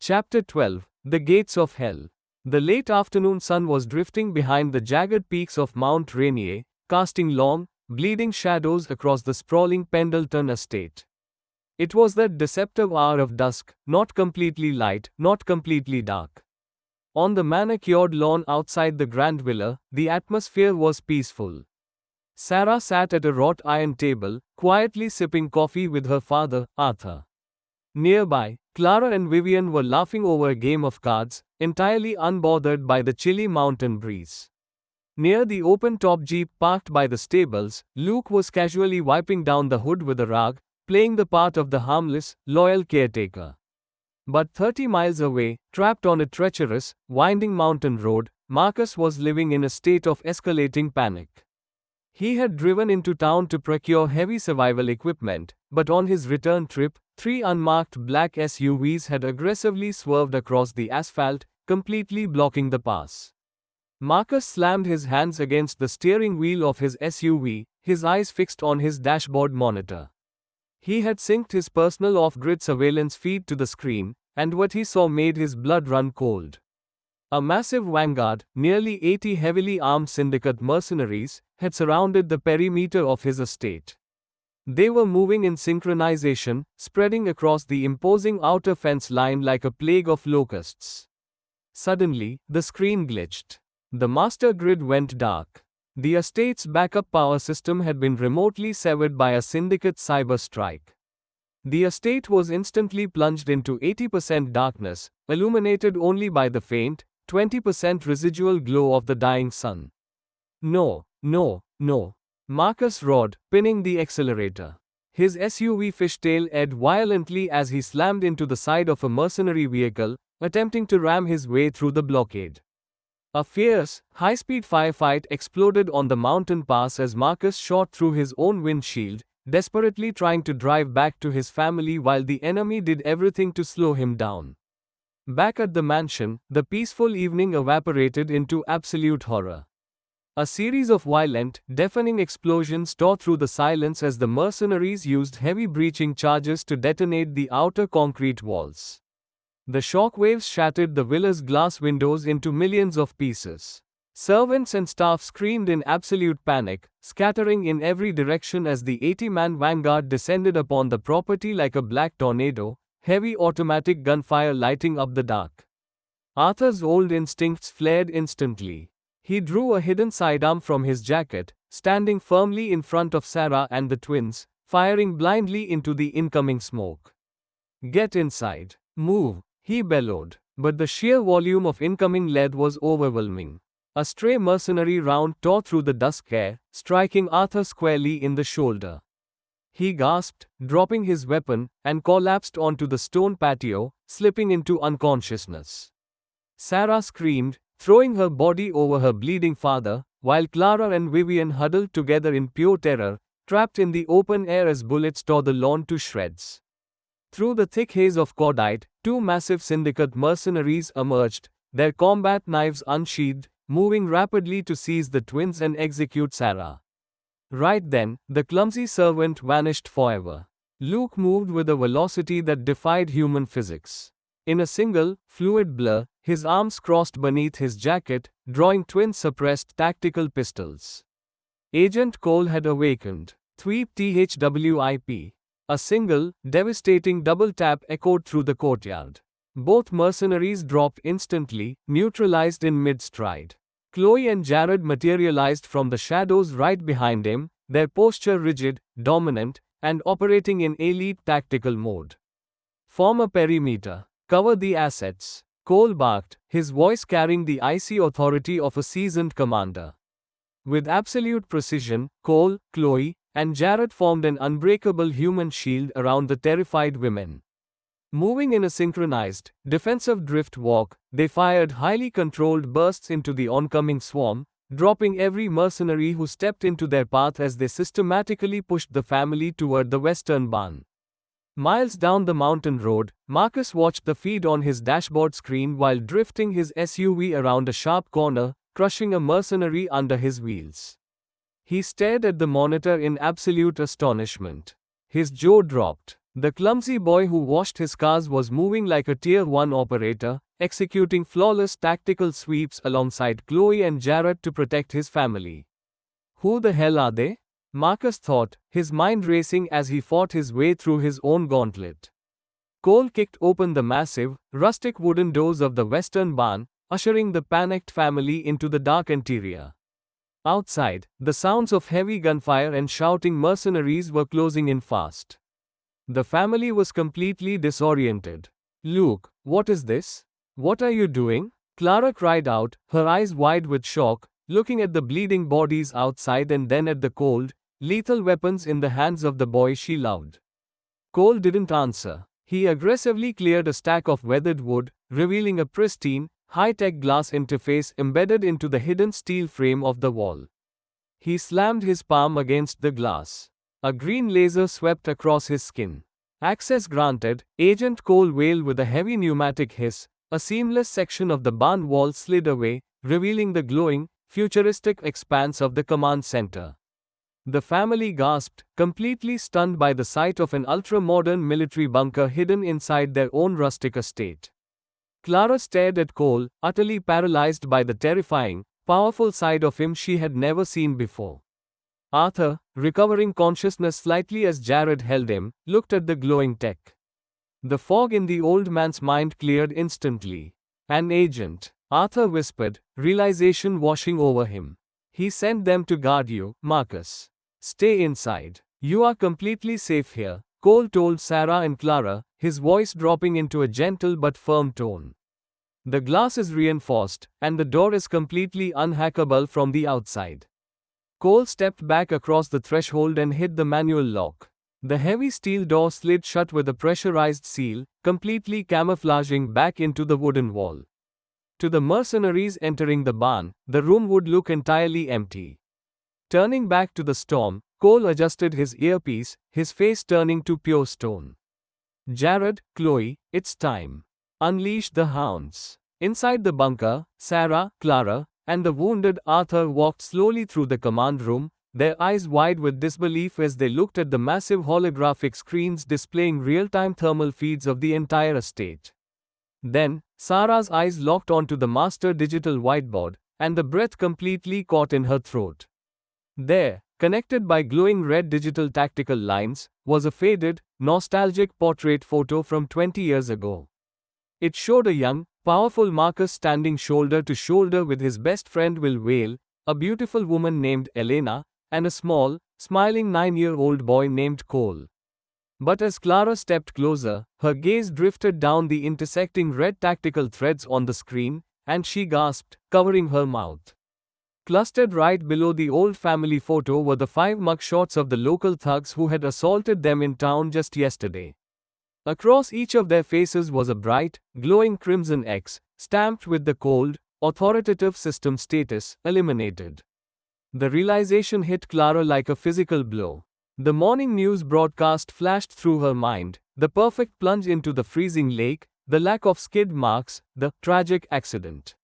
Chapter 12, The Gates of Hell. The late afternoon sun was drifting behind the jagged peaks of Mount Rainier, casting long, bleeding shadows across the sprawling Pendelton estate. It was that deceptive hour of dusk, not completely light, not completely dark. On the manicured lawn outside the grand villa, the atmosphere was peaceful. Sarah sat at a wrought iron table, quietly sipping coffee with her father, Arthur. Nearby, Clara and Vivian were laughing over a game of cards, entirely unbothered by the chilly mountain breeze. Near the open-top jeep parked by the stables, Luke was casually wiping down the hood with a rag, playing the part of the harmless, loyal caretaker. But 30 miles away, trapped on a treacherous, winding mountain road, Marcus was living in a state of escalating panic. He had driven into town to procure heavy survival equipment, but on his return trip, 3 unmarked black SUVs had aggressively swerved across the asphalt, completely blocking the pass. Marcus slammed his hands against the steering wheel of his SUV, his eyes fixed on his dashboard monitor. He had synced his personal off-grid surveillance feed to the screen, and what he saw made his blood run cold. A massive vanguard, nearly 80 heavily armed Syndicate mercenaries, had surrounded the perimeter of his estate. They were moving in synchronization, spreading across the imposing outer fence line like a plague of locusts. Suddenly, the screen glitched. The master grid went dark. The estate's backup power system had been remotely severed by a Syndicate cyber strike. The estate was instantly plunged into 80% darkness, illuminated only by the faint, 20% residual glow of the dying sun. No, no, no. Marcus roared, pinning the accelerator. His SUV fishtail edged violently as he slammed into the side of a mercenary vehicle, attempting to ram his way through the blockade. A fierce, high-speed firefight exploded on the mountain pass as Marcus shot through his own windshield, desperately trying to drive back to his family while the enemy did everything to slow him down. Back at the mansion, the peaceful evening evaporated into absolute horror. A series of violent, deafening explosions tore through the silence as the mercenaries used heavy breaching charges to detonate the outer concrete walls. The shockwaves shattered the villa's glass windows into millions of pieces. Servants and staff screamed in absolute panic, scattering in every direction as the 80-man vanguard descended upon the property like a black tornado, heavy automatic gunfire lighting up the dark. Arthur's old instincts flared instantly. He drew a hidden sidearm from his jacket, standing firmly in front of Sarah and the twins, firing blindly into the incoming smoke. "Get inside. Move," he bellowed. But the sheer volume of incoming lead was overwhelming. A stray mercenary round tore through the dusk air, striking Arthur squarely in the shoulder. He gasped, dropping his weapon, and collapsed onto the stone patio, slipping into unconsciousness. Sarah screamed, throwing her body over her bleeding father, while Clara and Vivian huddled together in pure terror, trapped in the open air as bullets tore the lawn to shreds. Through the thick haze of cordite, 2 massive Syndicate mercenaries emerged, their combat knives unsheathed, moving rapidly to seize the twins and execute Sarah. Right then, the clumsy servant vanished forever. Luke moved with a velocity that defied human physics. In a single, fluid blur, his arms crossed beneath his jacket, drawing twin suppressed tactical pistols. Agent Cole had awakened. Thweep THWIP. A single, devastating double tap echoed through the courtyard. Both mercenaries dropped instantly, neutralized in mid-stride. Chloe and Jared materialized from the shadows right behind him, their posture rigid, dominant, and operating in elite tactical mode. "Form a perimeter. Cover the assets," Cole barked, his voice carrying the icy authority of a seasoned commander. With absolute precision, Cole, Chloe, and Jared formed an unbreakable human shield around the terrified women. Moving in a synchronized, defensive drift walk, they fired highly controlled bursts into the oncoming swarm, dropping every mercenary who stepped into their path as they systematically pushed the family toward the western barn. Miles down the mountain road, Marcus watched the feed on his dashboard screen while drifting his SUV around a sharp corner, crushing a mercenary under his wheels. He stared at the monitor in absolute astonishment. His jaw dropped. The clumsy boy who washed his cars was moving like a Tier 1 operator, executing flawless tactical sweeps alongside Chloe and Jared to protect his family. Who the hell are they? Marcus thought, his mind racing as he fought his way through his own gauntlet. Cole kicked open the massive, rustic wooden doors of the western barn, ushering the panicked family into the dark interior. Outside, the sounds of heavy gunfire and shouting mercenaries were closing in fast. The family was completely disoriented. "Luke, what is this? What are you doing?" Clara cried out, her eyes wide with shock, looking at the bleeding bodies outside and then at the cold, lethal weapons in the hands of the boy she loved. Cole didn't answer. He aggressively cleared a stack of weathered wood, revealing a pristine, high-tech glass interface embedded into the hidden steel frame of the wall. He slammed his palm against the glass. A green laser swept across his skin. "Access granted," Agent Cole wailed with a heavy pneumatic hiss. A seamless section of the barn wall slid away, revealing the glowing, futuristic expanse of the command center. The family gasped, completely stunned by the sight of an ultra-modern military bunker hidden inside their own rustic estate. Clara stared at Cole, utterly paralyzed by the terrifying, powerful side of him she had never seen before. Arthur, recovering consciousness slightly as Jared held him, looked at the glowing tech. The fog in the old man's mind cleared instantly. "An agent," Arthur whispered, realization washing over him. "He sent them to guard you, Marcus. Stay inside. You are completely safe here," Cole told Sarah and Clara, his voice dropping into a gentle but firm tone. "The glass is reinforced, and the door is completely unhackable from the outside." Cole stepped back across the threshold and hit the manual lock. The heavy steel door slid shut with a pressurized seal, completely camouflaging back into the wooden wall. To the mercenaries entering the barn, the room would look entirely empty. Turning back to the storm, Cole adjusted his earpiece, his face turning to pure stone. "Jared, Chloe, it's time. Unleash the hounds." Inside the bunker, Sarah, Clara, and the wounded Arthur walked slowly through the command room, their eyes wide with disbelief as they looked at the massive holographic screens displaying real-time thermal feeds of the entire estate. Then, Sarah's eyes locked onto the master digital whiteboard, and the breath completely caught in her throat. There, connected by glowing red digital tactical lines, was a faded, nostalgic portrait photo from 20 years ago. It showed a young, powerful Marcus standing shoulder to shoulder with his best friend Will Whale, a beautiful woman named Elena, and a small, smiling 9-year-old boy named Cole. But as Clara stepped closer, her gaze drifted down the intersecting red tactical threads on the screen, and she gasped, covering her mouth. Clustered right below the old family photo were the 5 mugshots of the local thugs who had assaulted them in town just yesterday. Across each of their faces was a bright, glowing crimson X, stamped with the cold, authoritative system status, eliminated. The realization hit Clara like a physical blow. The morning news broadcast flashed through her mind, the perfect plunge into the freezing lake, the lack of skid marks, the tragic accident.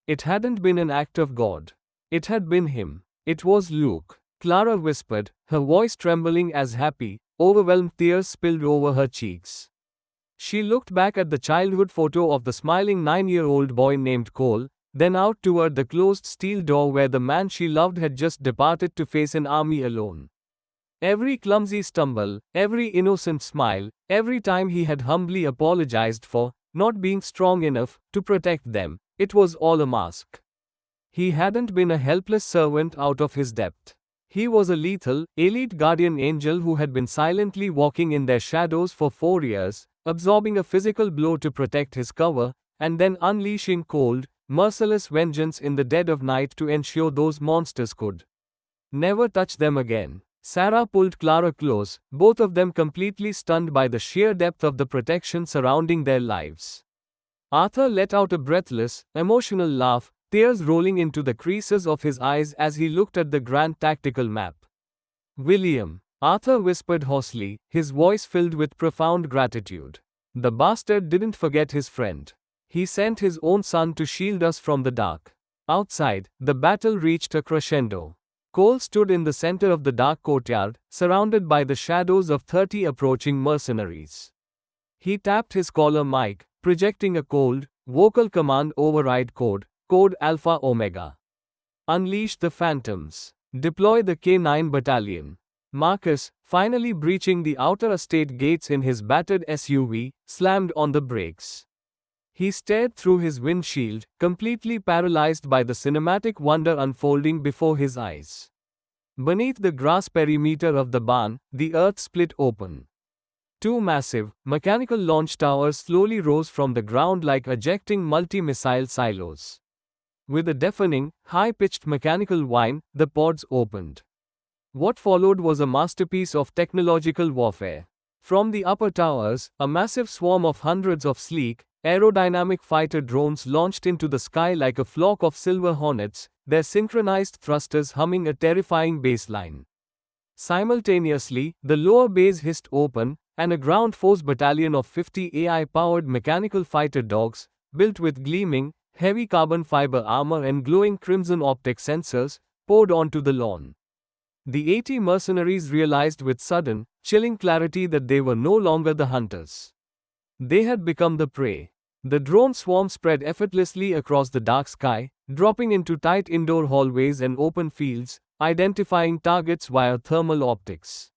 It hadn't been an act of God. It had been him. It was Luke. Clara whispered, her voice trembling as happy, overwhelmed tears spilled over her cheeks. She looked back at the childhood photo of the smiling 9-year-old boy named Cole, then out toward the closed steel door where the man she loved had just departed to face an army alone. Every clumsy stumble, every innocent smile, every time he had humbly apologized for not being strong enough to protect them, it was all a mask. He hadn't been a helpless servant out of his depth. He was a lethal, elite guardian angel who had been silently walking in their shadows for 4 years, absorbing a physical blow to protect his cover, and then unleashing cold, merciless vengeance in the dead of night to ensure those monsters could never touch them again. Sarah pulled Clara close, both of them completely stunned by the sheer depth of the protection surrounding their lives. Arthur let out a breathless, emotional laugh, tears rolling into the creases of his eyes as he looked at the grand tactical map. "William," Arthur whispered hoarsely, his voice filled with profound gratitude. "The bastard didn't forget his friend. He sent his own son to shield us from the dark." Outside, the battle reached a crescendo. Cole stood in the center of the dark courtyard, surrounded by the shadows of 30 approaching mercenaries. He tapped his collar mic, projecting a cold, vocal command override code, Code Alpha Omega. Unleash the phantoms. Deploy the K9 battalion. Marcus, finally breaching the outer estate gates in his battered SUV, slammed on the brakes. He stared through his windshield, completely paralyzed by the cinematic wonder unfolding before his eyes. Beneath the grass perimeter of the barn, the earth split open. Two massive, mechanical launch towers slowly rose from the ground like ejecting multi-missile silos. With a deafening, high-pitched mechanical whine, the pods opened. What followed was a masterpiece of technological warfare. From the upper towers, a massive swarm of hundreds of sleek, aerodynamic fighter drones launched into the sky like a flock of silver hornets, their synchronized thrusters humming a terrifying bassline. Simultaneously, the lower bays hissed open, and a ground force battalion of 50 AI-powered mechanical fighter dogs, built with gleaming, heavy carbon fiber armor and glowing crimson optic sensors, poured onto the lawn. The 80 mercenaries realized with sudden, chilling clarity that they were no longer the hunters. They had become the prey. The drone swarm spread effortlessly across the dark sky, dropping into tight indoor hallways and open fields, identifying targets via thermal optics.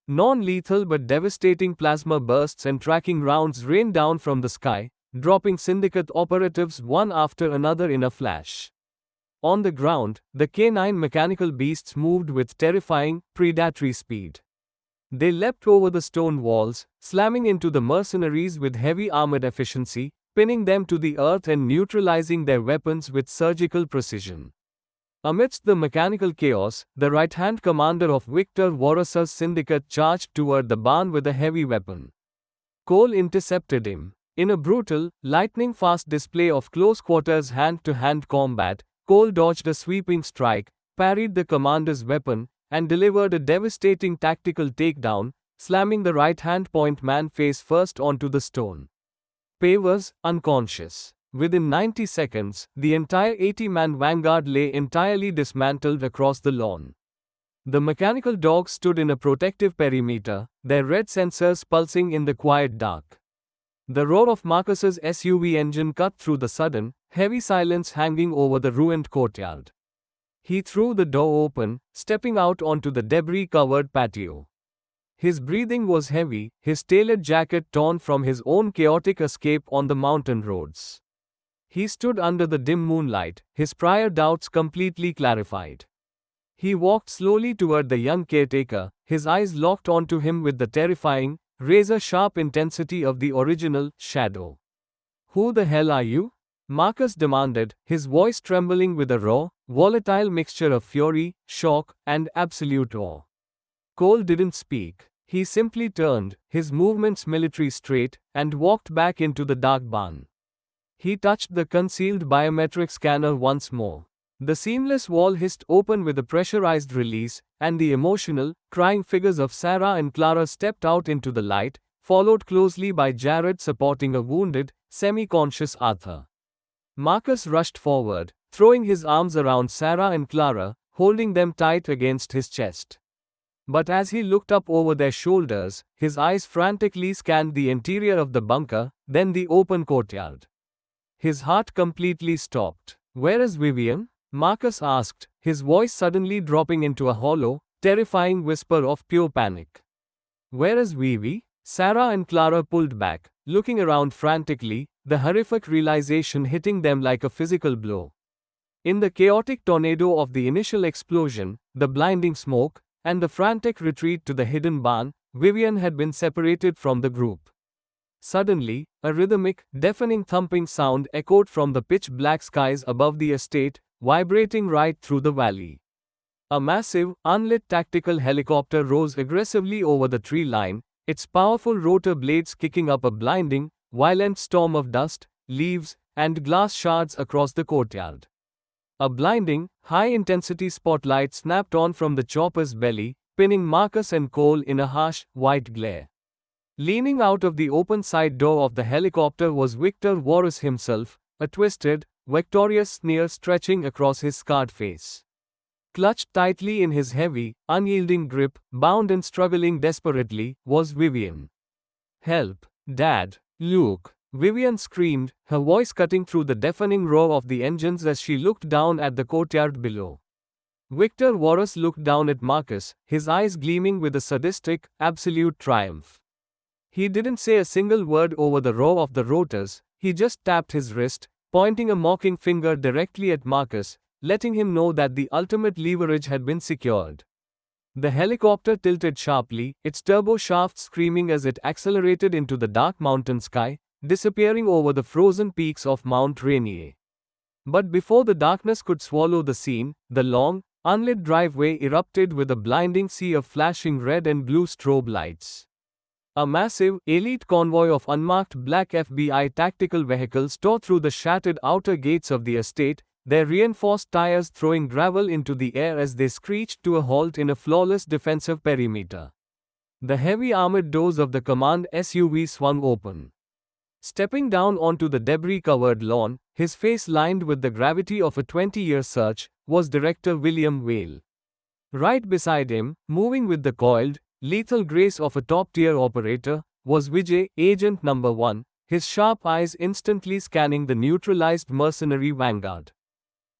Non-lethal but devastating plasma bursts and tracking rounds rained down from the sky, dropping Syndicate operatives one after another in a flash. On the ground, the K9 mechanical beasts moved with terrifying, predatory speed. They leapt over the stone walls, slamming into the mercenaries with heavy armored efficiency, pinning them to the earth and neutralizing their weapons with surgical precision. Amidst the mechanical chaos, the right-hand commander of Victor Voros's syndicate charged toward the barn with a heavy weapon. Cole intercepted him. In a brutal, lightning-fast display of close-quarters hand-to-hand combat, Cole dodged a sweeping strike, parried the commander's weapon, and delivered a devastating tactical takedown, slamming the right-hand point man face first onto the stone. Pei was unconscious. Within 90 seconds, the entire 80-man vanguard lay entirely dismantled across the lawn. The mechanical dogs stood in a protective perimeter, their red sensors pulsing in the quiet dark. The roar of Marcus's SUV engine cut through the sudden, heavy silence hanging over the ruined courtyard. He threw the door open, stepping out onto the debris-covered patio. His breathing was heavy, his tailored jacket torn from his own chaotic escape on the mountain roads. He stood under the dim moonlight, his prior doubts completely clarified. He walked slowly toward the young caretaker, his eyes locked onto him with the terrifying, razor-sharp intensity of the original Shadow. "Who the hell are you?" Marcus demanded, his voice trembling with a raw, volatile mixture of fury, shock, and absolute awe. Cole didn't speak. He simply turned, his movements military straight, and walked back into the dark barn. He touched the concealed biometric scanner once more. The seamless wall hissed open with a pressurized release, and the emotional, crying figures of Sarah and Clara stepped out into the light, followed closely by Jared supporting a wounded, semi-conscious Arthur. Marcus rushed forward, throwing his arms around Sarah and Clara, holding them tight against his chest. But as he looked up over their shoulders, his eyes frantically scanned the interior of the bunker, then the open courtyard. His heart completely stopped. "Where is Vivian?" Marcus asked, his voice suddenly dropping into a hollow, terrifying whisper of pure panic. "Where is Vivi?" Sarah and Clara pulled back, looking around frantically, the horrific realization hitting them like a physical blow. In the chaotic tornado of the initial explosion, the blinding smoke, and the frantic retreat to the hidden barn, Vivian had been separated from the group. Suddenly, a rhythmic, deafening thumping sound echoed from the pitch-black skies above the estate, vibrating right through the valley. A massive, unlit tactical helicopter rose aggressively over the tree line, its powerful rotor blades kicking up a blinding, violent storm of dust, leaves, and glass shards across the courtyard. A blinding, high-intensity spotlight snapped on from the chopper's belly, pinning Marcus and Cole in a harsh, white glare. Leaning out of the open side door of the helicopter was Victor Voros himself, a twisted, victorious sneer stretching across his scarred face. Clutched tightly in his heavy, unyielding grip, bound and struggling desperately, was Vivian. "Help! Dad! Luke!" Vivian screamed, her voice cutting through the deafening roar of the engines as she looked down at the courtyard below. Victor Voros looked down at Marcus, his eyes gleaming with a sadistic, absolute triumph. He didn't say a single word over the roar of the rotors, he just tapped his wrist, pointing a mocking finger directly at Marcus, letting him know that the ultimate leverage had been secured. The helicopter tilted sharply, its turbo shafts screaming as it accelerated into the dark mountain sky, disappearing over the frozen peaks of Mount Rainier. But before the darkness could swallow the scene, the long, unlit driveway erupted with a blinding sea of flashing red and blue strobe lights. A massive, elite convoy of unmarked black FBI tactical vehicles tore through the shattered outer gates of the estate, their reinforced tires throwing gravel into the air as they screeched to a halt in a flawless defensive perimeter. The heavy armored doors of the command SUV swung open. Stepping down onto the debris-covered lawn, his face lined with the gravity of a 20-year search, was Director William Whale. Right beside him, moving with the coiled, lethal grace of a top-tier operator, was Vijay, Agent Number 1, his sharp eyes instantly scanning the neutralized mercenary vanguard.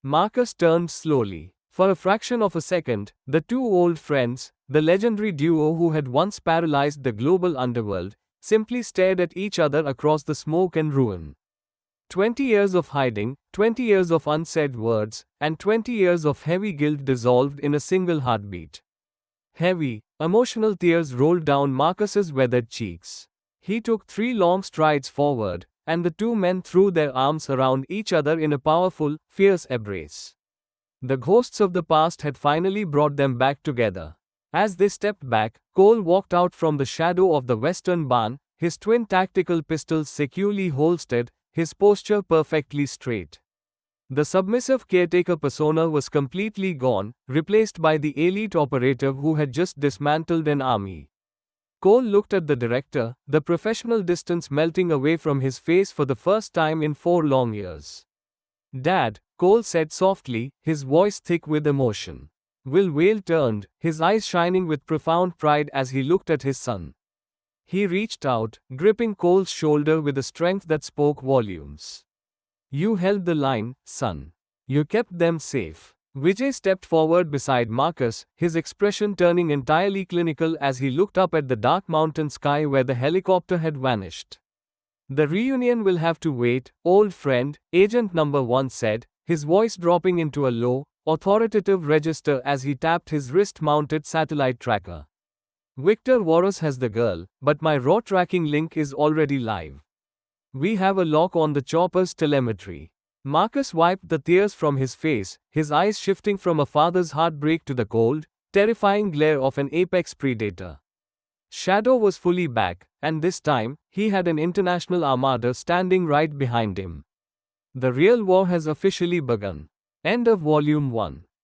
Marcus turned slowly. For a fraction of a second, the two old friends, the legendary duo who had once paralyzed the global underworld, simply stared at each other across the smoke and ruin. 20 years of hiding, 20 years of unsaid words, and 20 years of heavy guilt dissolved in a single heartbeat. Heavy, emotional tears rolled down Marcus's weathered cheeks. He took 3 long strides forward, and the two men threw their arms around each other in a powerful, fierce embrace. The ghosts of the past had finally brought them back together. As they stepped back, Cole walked out from the shadow of the western barn, his twin tactical pistols securely holstered, his posture perfectly straight. The submissive caretaker persona was completely gone, replaced by the elite operative who had just dismantled an army. Cole looked at the director, the professional distance melting away from his face for the first time in 4 long years. "Dad," Cole said softly, his voice thick with emotion. Will Whale turned, his eyes shining with profound pride as he looked at his son. He reached out, gripping Cole's shoulder with a strength that spoke volumes. "You held the line, son. You kept them safe." Vijay stepped forward beside Marcus, his expression turning entirely clinical as he looked up at the dark mountain sky where the helicopter had vanished. "The reunion will have to wait, old friend," Agent Number 1 said, his voice dropping into a low, authoritative register as he tapped his wrist-mounted satellite tracker. "Victor Voros has the girl, but my raw tracking link is already live. We have a lock on the chopper's telemetry." Marcus wiped the tears from his face, his eyes shifting from a father's heartbreak to the cold, terrifying glare of an apex predator. Shadow was fully back, and this time, he had an international armada standing right behind him. The real war has officially begun. End of Volume 1.